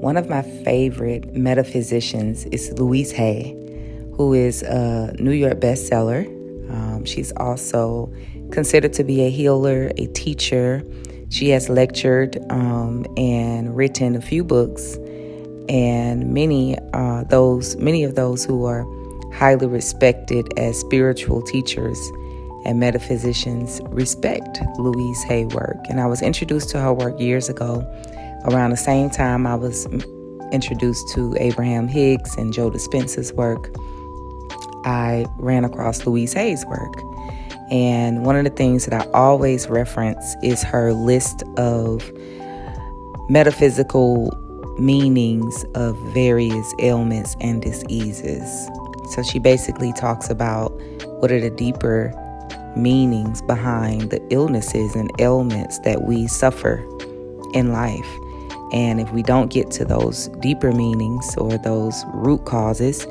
one of my favorite metaphysicians is Louise Hay, who is a New York bestseller. She's also considered to be a healer, a teacher. She has lectured and written a few books, and many of those who are highly respected as spiritual teachers and metaphysicians respect Louise Hay work. And I was introduced to her work years ago. Around the same time I was introduced to Abraham Hicks and Joe Dispenza's work, I ran across Louise Hay's work. And one of the things that I always reference is her list of metaphysical meanings of various ailments and diseases. So she basically talks about what are the deeper meanings behind the illnesses and ailments that we suffer in life. And if we don't get to those deeper meanings or those root causes,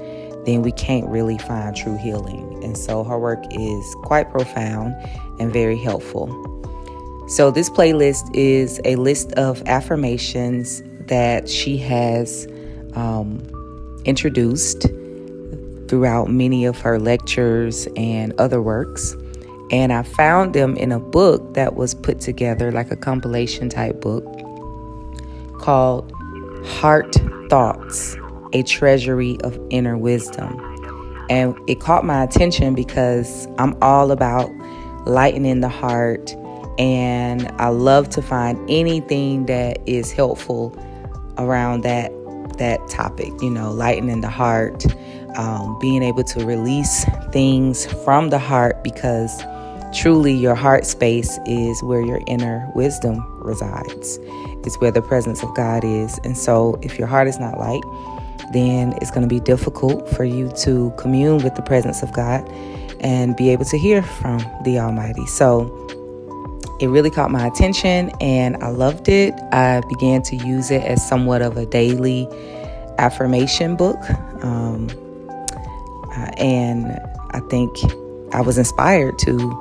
then we can't really find true healing. And so her work is quite profound and very helpful. So this playlist is a list of affirmations that she has introduced throughout many of her lectures and other works. And I found them in a book that was put together, like a compilation type book, called Heart Thoughts, a Treasury of Inner Wisdom. And it caught my attention because I'm all about lightening the heart, and I love to find anything that is helpful around that topic, lightening the heart, being able to release things from the heart, because truly your heart space is where your inner wisdom resides. It's where the presence of God is. And so if your heart is not light, then it's going to be difficult for you to commune with the presence of God and be able to hear from the Almighty. So it really caught my attention and I loved it. I began to use it as somewhat of a daily affirmation book. And I think I was inspired to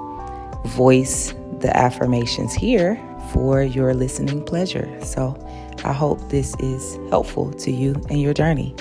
voice the affirmations here for your listening pleasure. So I hope this is helpful to you and your journey.